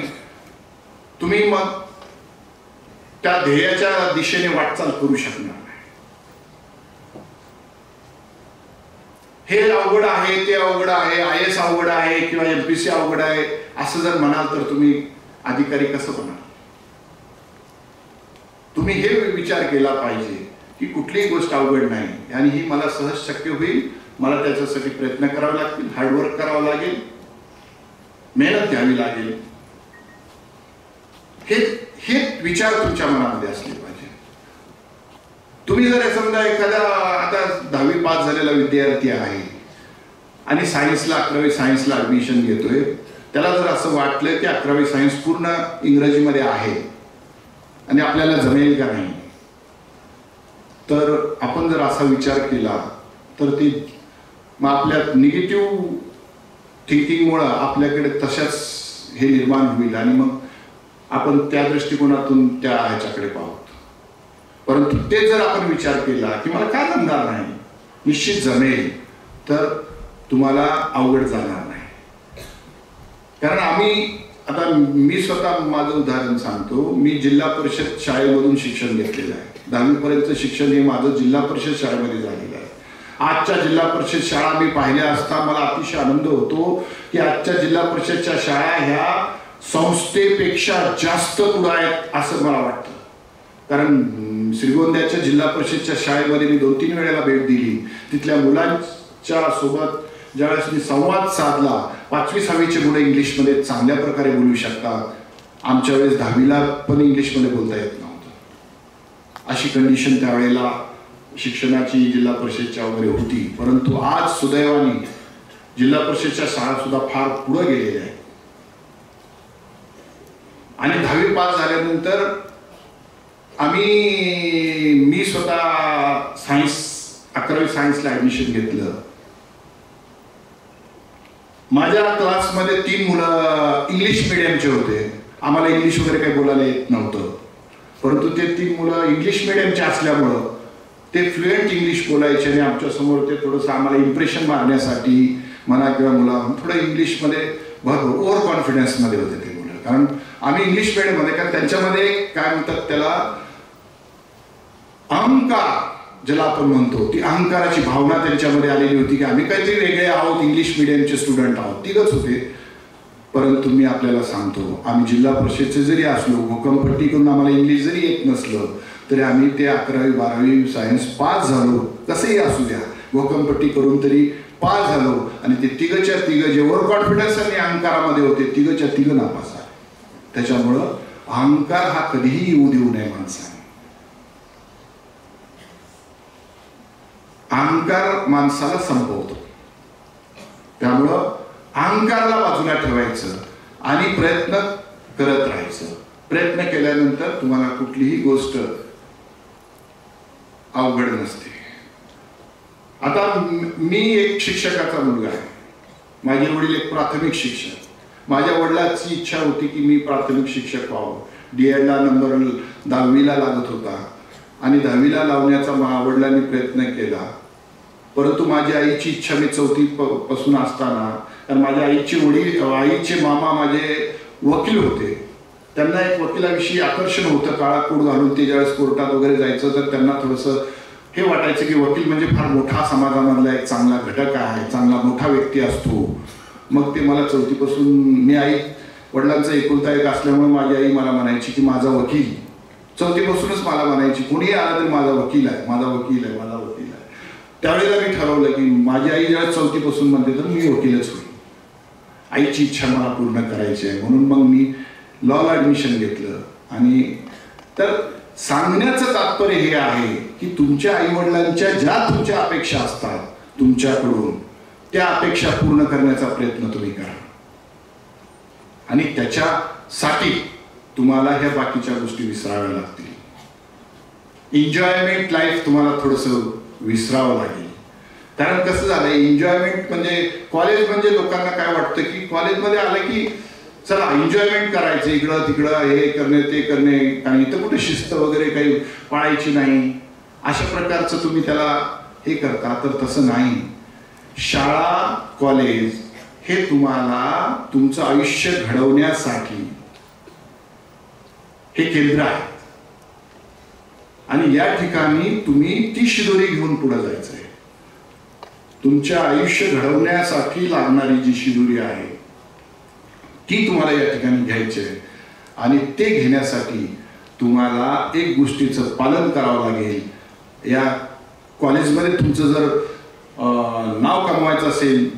तुम्ही मग त्या ध्येयाच्या दिशेने वाटचाल करू शकणार नाही. हे अवघड आहे, ते अवघड आहे, IAS अवघड आहे किंवा MPC अवघड आहे असं जर म्हणाल तर तुम्ही अधिकारी कसं बनाल? तुम्ही हे विचार केला पाहिजे की कुठलीही गोष्ट अवघड नाही आणि ही मला सहज शक्य होईल. मला त्याच्यासाठी प्रयत्न करावे लागतील, हार्डवर्क करावं लागेल, मेहनत घ्यावी लागेल. हे विचार तुमच्या मनामध्ये असले पाहिजे. तुम्ही जर समजा एखाद्या आता 10वी पास झालेला विद्यार्थी आहे आणि सायन्सला 11वी सायन्सला ऍडमिशन घेतोय, त्याला जर असं वाटलं की 11वी सायन्स पूर्ण इंग्रजीमध्ये आहे आणि आपल्याला जमेल का नाही, तर आपण जर असा विचार केला तर ते मग आपल्या निगेटिव्ह थिंकिंगमुळं आपल्याकडे तशाच हे निर्माण होईल आणि मग आपण त्या दृष्टिकोनातून त्या ह्याच्याकडे पाहू. परंतु ते जर आपण विचार केला की मला काय जमणार नाही, निश्चित जमेल, तर तुम्हाला अवघड जाणार नाही. कारण आता मी स्वतः माझं उदाहरण सांगतो. मी जिल्हा परिषद शाळेमधून शिक्षण घेतलेलं आहे. 10वी पर्यंत शिक्षण हे माझं जिल्हा परिषद शाळेमध्ये झालेलं आहे. आजच्या जिल्हा परिषद शाळा मी पाहिल्या असता मला अतिशय आनंद होतो की आजच्या जिल्हा परिषदच्या शाळा ह्या संस्थेपेक्षा जास्त पुढे आहेत असं मला वाटतं. कारण श्रीगोंद्याच्या जिल्हा परिषदच्या शाळेमध्ये मी 2-3 वेळेला भेट दिली. तिथल्या मुलांच्या सोबत ज्यावेळेस मी संवाद साधला, 5वी-6वीचे मुलं इंग्लिशमध्ये चांगल्या प्रकारे बोलू शकतात. आमच्या वेळेस 10वीला पण इंग्लिशमध्ये बोलता येत नव्हतं. अशी कंडिशन त्यावेळेला शिक्षणाची जिल्हा परिषदच्या वगैरे होती. परंतु आज सुदैवाने जिल्हा परिषदच्या शाळा सुद्धा फार पुढे गेलेल्या आहेत. आणि 10वी पास झाल्यानंतर मी स्वतः सायन्स 11वी सायन्सला ऍडमिशन घेतलं. माझ्या क्लासमध्ये 3 मुलं इंग्लिश मिडियमचे होते. आम्हाला इंग्लिश वगैरे काही बोलायला येत नव्हतं. परंतु ते 3 मुलं इंग्लिश मिडियमचे असल्यामुळं ते फ्लुएंट इंग्लिश बोलायचे आणि आमच्यासमोर ते थोडंसं आम्हाला इम्प्रेशन मारण्यासाठी म्हणा किंवा मुलं थोडं इंग्लिशमध्ये भरपूर ओव्हर कॉन्फिडन्समध्ये होते ते मुलं. कारण आम्ही इंग्लिश मिडियममध्ये, कारण त्यांच्यामध्ये काय म्हणतात त्याला अहंकार, ज्याला आपण म्हणतो, ती अहंकाराची भावना त्यांच्यामध्ये आलेली होती की आम्ही काहीतरी वेगळे आहोत, इंग्लिश मिडियमचे स्टुडंट आहोत. तिघच होते. परंतु मी आपल्याला सांगतो, आम्ही जिल्हा परिषदचे जरी असलो, भूकंपट्टी करून आम्हाला इंग्लिश जरी येत नसलं तरी आम्ही ते 11वी-12वी सायन्स पास झालो. कसंही असू द्या, भूकंपट्टी करून तरी पास झालो. आणि ते तिघच्या तिघ जे ओव्हर कॉन्फिडन्स आणि अहंकारामध्ये होते, तिघच्या तिघ नापास झाले. त्याच्यामुळं अहंकार हा कधीही येऊ देऊ नये माणसाने. अहंकार माणसाला संपवतो. त्यामुळं अहंकारला बाजूला ठेवायचं आणि प्रयत्न करत राहायचं. प्रयत्न केल्यानंतर तुम्हाला कुठलीही गोष्ट अवघड नसते. आता मी एक शिक्षकाचा मुलगा आहे. माझे वडील एक प्राथमिक शिक्षक. माझ्या वडिलांची इच्छा होती की मी प्राथमिक शिक्षक व्हावं. DEDला नंबर 10वीला लागत होता आणि 10वीला लावण्याचा वडिलांनी प्रयत्न केला. परंतु माझ्या आईची इच्छा, मी 4थी पासून असताना, कारण माझ्या आईचे मामा माझे वकील होते. त्यांना एक वकिलाविषयी आकर्षण होतं. काळा कोट घालून ते ज्यावेळेस कोर्टात वगैरे जायचं तर त्यांना थोडंसं हे वाटायचं की वकील म्हणजे फार मोठा समाजामधला एक चांगला घटक आहे, चांगला मोठा व्यक्ती असतो. मग ते मला 4थी पासून, मी वडिलांचा एकुलता एक असल्यामुळे माझी आई मला म्हणायची की माझा वकील. 4थी पासूनच मला म्हणायची, कोणीही आला तरी माझा वकील आहे, माझा वकील आहे, माझा वकील आहे. त्यावेळेला मी ठरवलं की माझी आई ज्यावेळेस 4थी पासून म्हणते तर मी वकीलच होईल. आईची इच्छा मला पूर्ण करायची आहे. म्हणून मग मी लॉला ऍडमिशन घेतलं. आणि तर सांगण्याचं तात्पर्य हे आहे की तुमच्या आईवडिलांच्या ज्या तुमच्या अपेक्षा असतात तुमच्याकडून, त्या अपेक्षा पूर्ण करण्याचा प्रयत्न तुम्ही करा. आणि त्याच्यासाठी तुम्हाला ह्या बाकीच्या गोष्टी विसराव्या लागतील. एन्जॉयमेंट लाईफ तुम्हाला थोडंसं विसरावं लागेल. कारण कसं झालंय, एन्जॉयमेंट म्हणजे कॉलेज म्हणजे लोकांना काय वाटतं की कॉलेजमध्ये आलं की चला एन्जॉयमेंट करायचं, इकडं तिकडं हे करणे ते करणे, आणि इथं कुठे शिस्त वगैरे काही पाळायची नाही, अशा प्रकारचं तुम्ही त्याला हे करता. तर तसं नाही. शाळा कॉलेज हे तुम्हाला तुमचं आयुष्य घडवण्यासाठी हे केंद्र आहे, आणि या ठिकाणी तुम्ही ती शिदोरी घेऊन पुढे जायचंय. तुमच्या आयुष्य घडवण्यासाठी लागणारी जी शिदोरी आहे ती तुम्हाला या ठिकाणी घ्यायची आहे, आणि ते घेण्यासाठी तुम्हाला एक गोष्टीचं पालन करावं लागेल. या कॉलेजमध्ये तुमचं जर नाव कमवायचं असेल,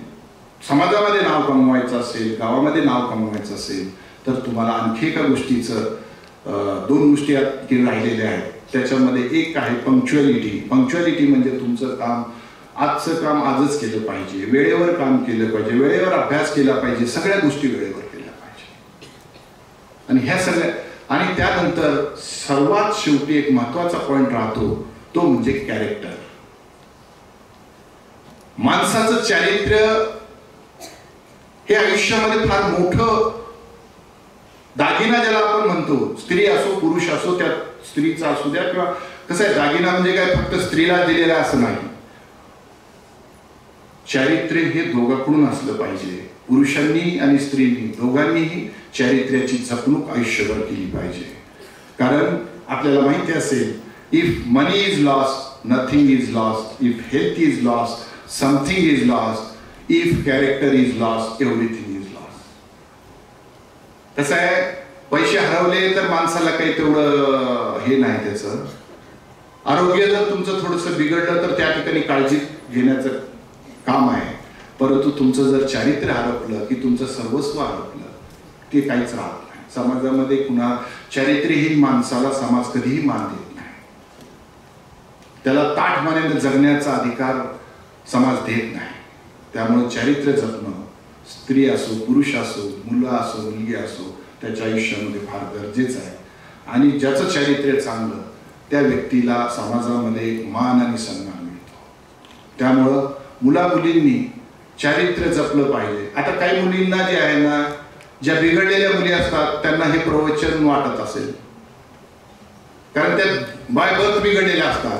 समाजामध्ये नाव कमवायचं असेल, गावामध्ये नाव कमवायचं असेल, तर तुम्हाला आणखी एका गोष्टीचं 2 गोष्टी राहिलेल्या आहेत. त्याच्यामध्ये एक आहे पंक्च्युअलिटी. पंक्च्युअलिटी म्हणजे तुमचं काम, आजचं काम आजच केलं पाहिजे, वेळेवर काम केलं पाहिजे, वेळेवर अभ्यास केला पाहिजे, सगळ्या गोष्टी वेळेवर केल्या पाहिजे. आणि ह्या सगळ्या, आणि त्यानंतर सर्वात शेवटी एक महत्वाचा पॉइंट राहतो, तो म्हणजे कॅरेक्टर. माणसाचं चारित्र्य हे आयुष्यामध्ये फार मोठं दागिना ज्याला आपण म्हणतो, स्त्री असो पुरुष असो, त्या स्त्रीचा असू द्या, किंवा कसं आहे, दागिना म्हणजे काय फक्त स्त्रीला दिलेला असं नाही. चारित्र्य हे दोघांकडून असलं पाहिजे. पुरुषांनी आणि स्त्रीनी दोघांनीही चारित्र्याची जपणूक आयुष्यभर केली पाहिजे. कारण आपल्याला माहिती असेल, if money is lost nothing is lost, if health is lost something is lost, if character is lost everything is lost. कसं आहे, पैसे हरवले तर माणसाला काही तेवढं हे नाही. त्याचं आरोग्य जर तुमचं थोडंसं बिघडलं तर त्या ठिकाणी काळजी घेण्याचं काम आहे. परंतु तुमचं जर चारित्र्य हरपलं की तुमचं सर्वस्व हरपलं, ते काहीच राहत नाही. समाजामध्ये पुन्हा चारित्र्यहीन माणसाला समाज कधीही मान देत नाही. त्याला ताठमानेने जगण्याचा अधिकार समाज देत नाही. त्यामुळे चारित्र्य जपणं, स्त्री असो पुरुष असो, मुलं असो मुलगी असो, त्याच्या आयुष्यामध्ये फार गरजेचं आहे. आणि ज्याचं चारित्र्य चांगलं त्या व्यक्तीला समाजामध्ये मान आणि सन्मान मिळतो. त्यामुळं मुला मुलींनी चारित्र्य जपलं पाहिजे. आता काही मुलींना जे आहे ना, ज्या बिघडलेल्या मुली असतात त्यांना हे प्रवचन वाटत असेल, कारण त्या बाय बर्थ बिघडलेल्या असतात.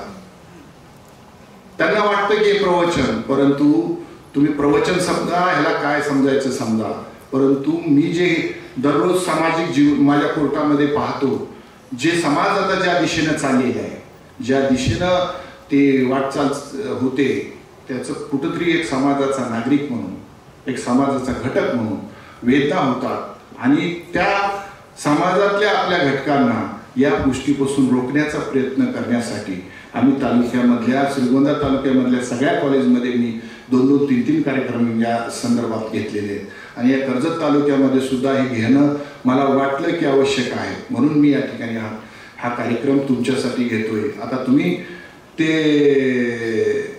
त्यांना वाटतं की हे प्रवचन, परंतु तुम्ही प्रवचन समजा, ह्याला काय समजायचं समजा. परंतु मी जे दररोज सामाजिक जीव माझ्या कोर्टामध्ये पाहतो, जे समाज आता ज्या दिशेनं चाललेलं आहे, ज्या दिशेनं ते वाटचाल होते, त्याचं कुठंतरी एक समाजाचा नागरिक म्हणून, एक समाजाचा घटक म्हणून वेदना होतात. आणि त्या समाजातल्या आपल्या घटकांना या गोष्टीपासून रोखण्याचा प्रयत्न करण्यासाठी आम्ही तालुक्यामधल्या, श्रीगोंदा तालुक्यामधल्या सगळ्या कॉलेजमध्ये मी 2-2, 3-3 कार्यक्रम या संदर्भात घेतलेले आहेत. आणि या कर्जत तालुक्यामध्ये सुद्धा हे घेणं मला वाटलं की आवश्यक आहे, म्हणून मी या ठिकाणी हा कार्यक्रम तुमच्यासाठी घेतोय. आता तुम्ही ते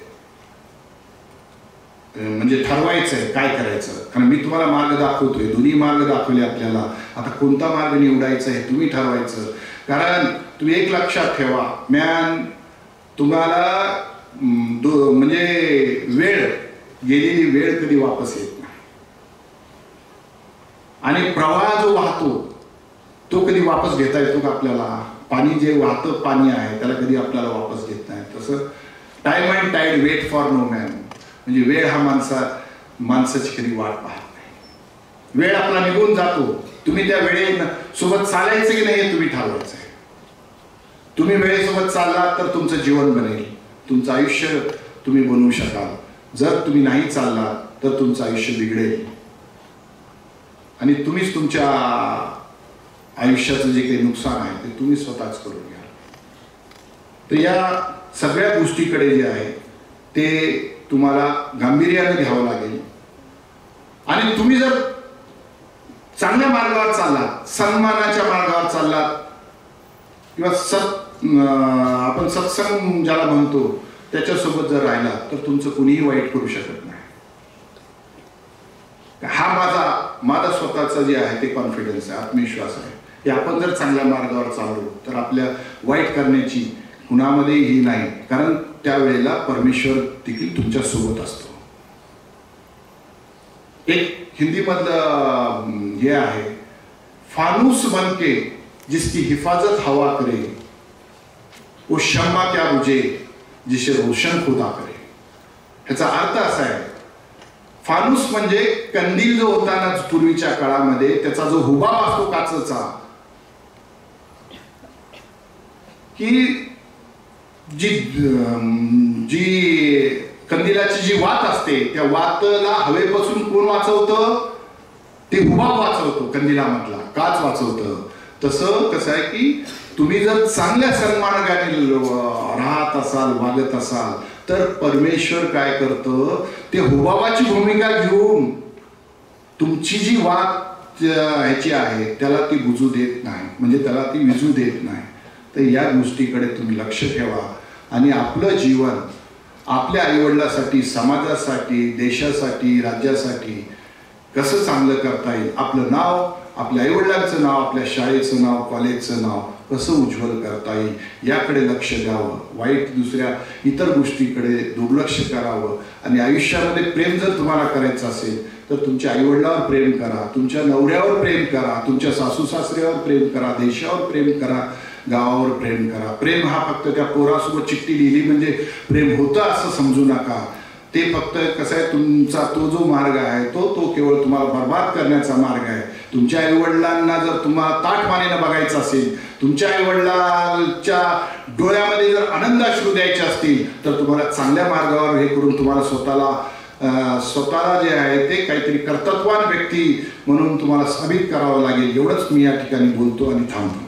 म्हणजे ठरवायचं आहे काय करायचं, कारण मी तुम्हाला मार्ग दाखवतोय, दोन्ही मार्ग दाखवले आपल्याला. आता कोणता मार्ग निवडायचा आहे तुम्ही ठरवायचं. कारण तुम्ही एक लक्षात ठेवा, मॅन तुम्हाला म्हणजे गेलेली वेळ कधी वापस येत नाही, आणि प्रवाह जो वाहतो तो कधी वापस घेता येतो का आपल्याला? पाणी जे वाहतं पाणी आहे त्याला कधी आपल्याला वापस घेत नाही. तसं time and tide wait for no man, म्हणजे वेळ हा माणसाची कधी वाट पाहत नाही. वेळ आपला निघून जातो, तुम्ही त्या वेळेसोबत चालायचं की नाही हे तुम्ही ठरवायचं आहे. तुम्ही वेळेसोबत चाललात तर तुमचं जीवन बनेल, तुमचं आयुष्य तुम्ही बनवू शकाल. जर तुम्ही नाही चाललात तर तुमचं आयुष्य बिघडेल, आणि तुम्हीच तुमच्या आयुष्याचं जे काही नुकसान आहे ते तुम्ही स्वतःच करून घ्या. तर या सगळ्या गोष्टीकडे जे आहे ते तुम्हाला गांभीर्याने घ्यावं लागेल. आणि तुम्ही जर चांगल्या मार्गावर चाललात, सन्मानाच्या मार्गावर चाललात, किंवा आपण सत्संग ज्याला म्हणतो त्याच्यासोबत जर राहिला तर तुमचं कुणीही वाईट करू शकत नाही. हा माझा स्वतःचा जे आहे ते कॉन्फिडन्स आहे, आत्मविश्वास आहे की आपण जर चांगल्या मार्गावर चाललो तर आपल्या वाईट करण्याची कुणामध्येही नाही, कारण त्यावेळेला परमेश्वर देखील तुमच्या सोबत असतो. एक हिंदी मधलं हे आहे, फानूस बनके जिसकी हिफाजत हवा करे वो शम्मा क्या बुझे जिसे रोशन खुदा करे. ह्याचा अर्थ असा आहे, फानूस म्हणजे कंदील जो होता ना पूर्वीच्या काळामध्ये, त्याचा जो हुबा असतो काचेचा, की जी जी कंदिलाची जी वात असते, त्या वातला हवेपासून कोण वाचवतं? ते हुबा वाचवतो, कंदिलामधला काच वाचवतं. तसं कसं आहे की तुम्ही जर चांगल्या सन्मार्गाने राहत असाल, वागत असाल, तर परमेश्वर काय करतं, ते हुबाबाची भूमिका घेऊन तुमची जी वात ह्याची आहे त्याला ती बुजू देत नाही, म्हणजे त्याला ती विजू देत नाही. तर या गोष्टीकडे तुम्ही लक्ष ठेवा आणि आपलं जीवन आपल्या आईवडिलांसाठी, समाजासाठी, देशासाठी, राज्यासाठी कसं चांगलं करता येईल, आपलं नाव, आपल्या आईवडिलांचं नाव, आपल्या शाळेचं नाव, कॉलेजचं नाव कसं उज्ज्वल करता येईल याकडे लक्ष द्यावं. वाईट दुसऱ्या इतर गोष्टीकडे दुर्लक्ष करावं. आणि आयुष्यामध्ये प्रेम जर तुम्हाला करायचं असेल तर तुमच्या आईवडिलांवर प्रेम करा, तुमच्या नवऱ्यावर प्रेम करा, तुमच्या सासू सासऱ्यावर प्रेम करा, देशावर प्रेम करा, गावावर प्रेम करा. प्रेम हा फक्त त्या पोरासोबत चिठ्ठी लिहिली म्हणजे प्रेम होतं असं समजू नका. ते फक्त कसं आहे, तुमचा तो जो मार्ग आहे तो केवळ तुम्हाला बर्बाद करण्याचा मार्ग आहे. तुमच्या आईवडिलांना जर तुम्हाला ताठमानेनं बघायचं असेल, तुमच्या आईवडिलांच्या डोळ्यामध्ये जर आनंदाश्रू द्यायचे असतील, तर तुम्हाला चांगल्या मार्गावर हे करून तुम्हाला स्वतःला जे आहे ते काहीतरी कर्तृत्ववान व्यक्ती म्हणून तुम्हाला साबित करावं लागेल. एवढंच मी या ठिकाणी बोलतो आणि थांबतो.